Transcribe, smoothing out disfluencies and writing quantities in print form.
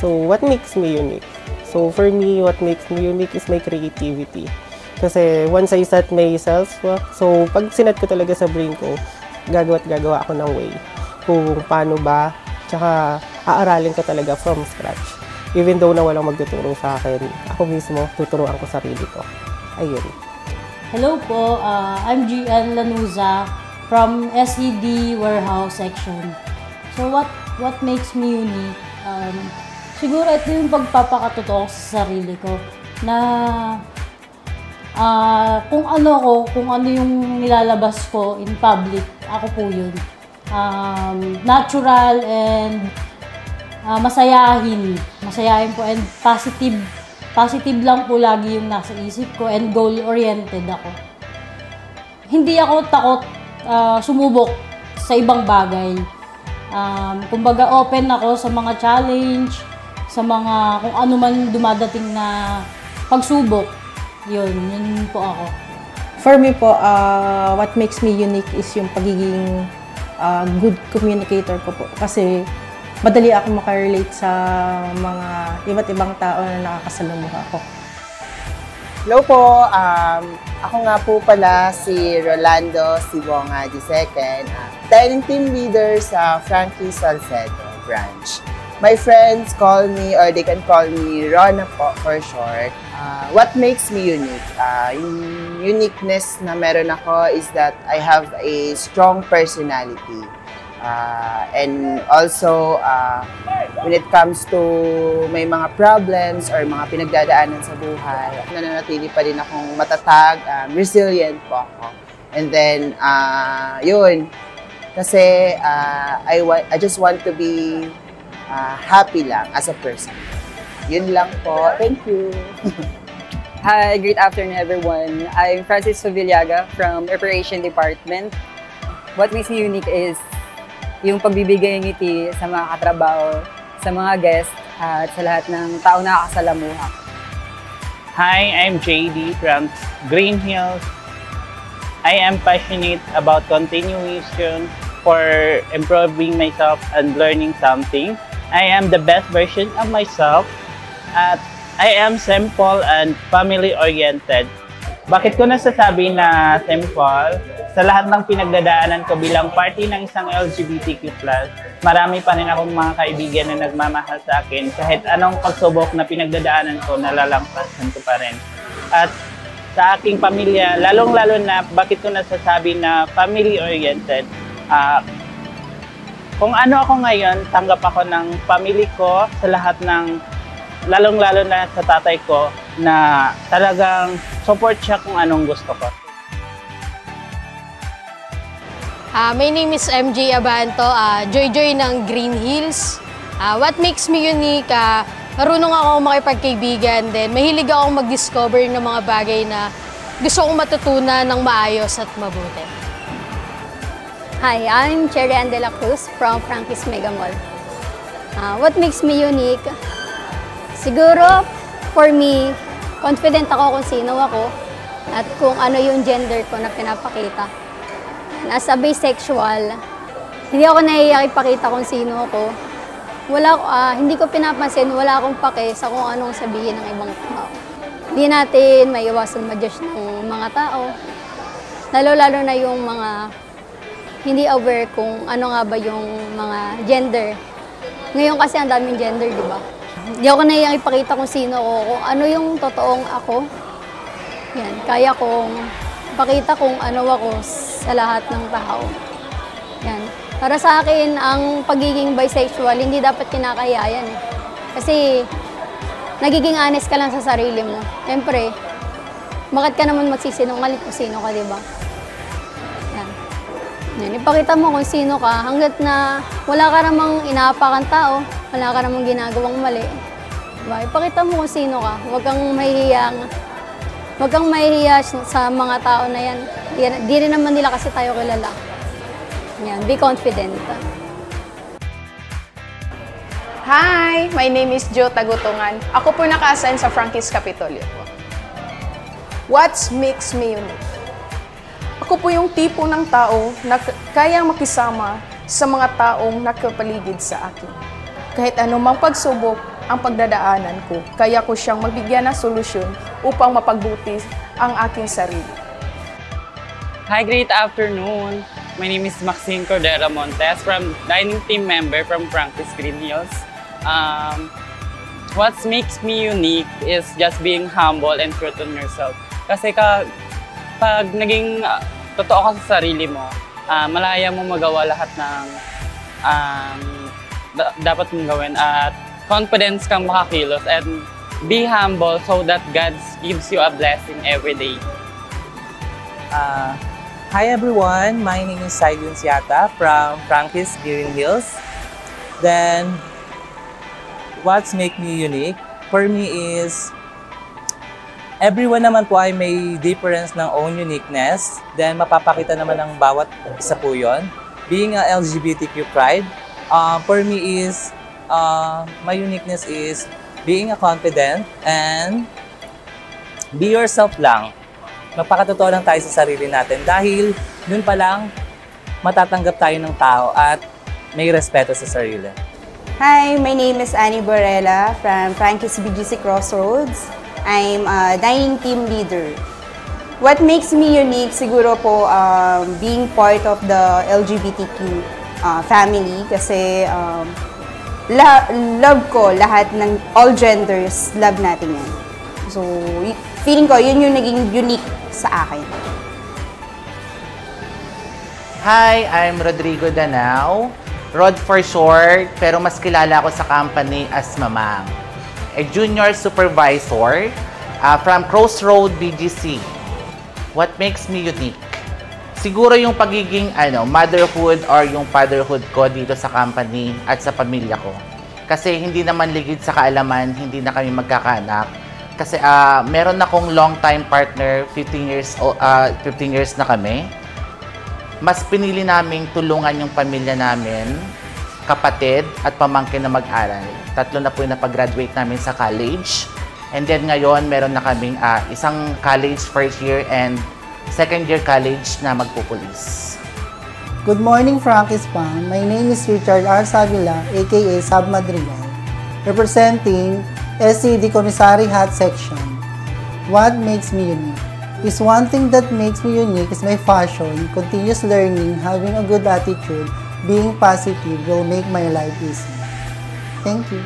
So, what makes me unique? So, for me, what makes me unique is my creativity. Kasi once I set myself, so pag sinet ko talaga sa brain ko, gagawa ako ng way kung paano ba, tsaka aaralin ko talaga from scratch. Even though na walang magtuturo sa akin, ako mismo tuturuan ko sarili ko. Ayun. Hello po, I'm Gian Lanuza from SED Warehouse Section. So what makes me unique? Siguro ito yung pagpapakatotoo sa sarili ko na kung ano yung nilalabas ko in public, ako po yun. Natural and masayahin po and positive lang po lagi yung nasa isip ko and goal-oriented ako. Hindi ako takot sumubok sa ibang bagay. Kumbaga open ako sa mga challenge, sa mga kung ano man dumadating na pagsubok. Yun po ako. For me po, what makes me unique is yung pagiging good communicator ko po. Kasi madali ako makarelate sa mga iba't ibang tao na nakakasalamuha ko. Hello po, ako nga po pala si Rolando Sibonga II, training team leader sa Frankie Salcedo branch. My friends call me, or they can call me Rona po for short. What makes me unique? Yung uniqueness na meron ako is that I have a strong personality. And also, when it comes to may mga problems or mga pinagdadaanan sa buhay, nananatili pa rin akong matatag, resilient po ako. And then, yun, kasi I just want to be happy lang as a person. Yun lang po. Thank you. Hi, good afternoon everyone. I'm Francis Sovillaga from Operation Department. What makes me unique is yung pagbibigay ng ngiti sa mga katrabaho, sa mga guests, at sa lahat ng tao na nakakasalamuha. Hi, I'm JD from Green Hills. I am passionate about continuation for improving myself and learning something. I am the best version of myself at I am simple and family-oriented. Bakit ko nasasabi na simple? Sa lahat ng pinagdadaanan ko bilang party ng isang LGBTQ+, marami pa rin akong mga kaibigan na nagmamahal sa akin. Kahit anong pagsubok na pinagdadaanan ko, nalalampasan ko pa rin. At sa aking pamilya, lalong-lalo na bakit ko nasasabi na family-oriented, kung ano ako ngayon, tanggap ako ng family ko sa lahat ng, lalong-lalo na sa tatay ko, na talagang support siya kung anong gusto ko. My name is MJ Abanto, Joy ng Green Hills. What makes me unique, marunong ako makipagkaibigan, then mahilig akong mag-discover ng mga bagay na gusto kong matutunan ng maayos at mabuti. Hi, I'm Cherry Ann de la Cruz from Frankie's Mega Mall. What makes me unique? Siguro, for me, confident ako kung sino ako at kung ano yung gender ko na pinapakita. As a bisexual, hindi ako nahihiya ipakita kung sino ako. Hindi ko pinapansin, wala akong pake sa kung anong sabihin ng ibang tao. Hindi natin maiwasan ma-judge ng mga tao. Lalo-lalo na yung mga hindi aware kung ano nga ba yung mga gender. Ngayon kasi ang daming gender, di ba? Hindi ako nahihiyang ipakita kung sino ako, kung ano yung totoong ako. Yan, kaya kong ipakita kung ano ako sa lahat ng tao. Yan. Para sa akin, ang pagiging bisexual, hindi dapat kinakahiya yan eh. Kasi nagiging honest ka lang sa sarili mo. Siyempre, bakit ka naman magsisinungaling kung sino ka, di ba? Yan. Yan. Ipakita mo kung sino ka hanggat na wala ka namang inaapakan tao, wala ka namang ginagawang mali. Diba? Ipakita mo kung sino ka. Huwag kang mahihiya sa mga tao na yan. Di rin naman nila kasi tayo kilala. Yan, be confident. Hi! My name is Jo Tagutungan. Ako po naka-assign sa Frankie's Capitolio po. What makes me unique? Ako po yung tipo ng tao na kayang makisama sa mga taong nakapaligid sa akin. Kahit anumang pagsubok, ang pagdadaanan ko. Kaya ko siyang magbigyan ng solusyon upang mapagbuti ang aking sarili. Hi, great afternoon. My name is Maxine Cordera Montes, from dining team member from Frankie's Green Hills. What makes me unique is just being humble and true to yourself. Kasi pag naging totoo ka sa sarili mo, malaya mo magawa lahat ng dapat mong gawin at confidence kang makakilos, and be humble so that God gives you a blessing every day. Hi everyone, my name is Saidun Siata from Frankie's Green Hills. Then, what makes me unique for me is everyone naman po ay may difference ng own uniqueness. Then, mapapakita naman ng bawat isa po yun. Being a LGBTQ pride, for me is, my uniqueness is being a confident and be yourself lang. Magpakatotoo lang tayo sa sarili natin dahil dun pa lang matatanggap tayo ng tao at may respeto sa sarili. Hi, my name is Annie Borella from Frankie's BGC Crossroads. I'm a dining team leader. What makes me unique siguro po being part of the LGBTQ family kasi love ko lahat ng all genders, love natin yan. So, feeling ko yun yung naging unique sa akin. Hi, I'm Rodrigo Danao. Rod for short, pero mas kilala ako sa company as Mamang. A junior supervisor from Crossroad BGC. What makes me unique? Siguro yung pagiging motherhood or yung fatherhood ko dito sa company at sa pamilya ko. Kasi hindi naman ligid sa kaalaman, hindi na kami magkakaanak. Kasi meron akong long-time partner, 15 years na kami. Mas pinili naming tulungan yung pamilya namin, kapatid at pamangkin na mag-aral. 3 na po yung napag-graduate namin sa college. And then ngayon, meron na kaming isang college first year and second year college na magpupulis. Good morning, Frankie's Fam. My name is Richard R. Savila, aka Sab Madrigal, representing SCD Commissary Hat Section. What makes me unique? Is one thing that makes me unique is my fashion, continuous learning, having a good attitude, being positive will make my life easy. Thank you.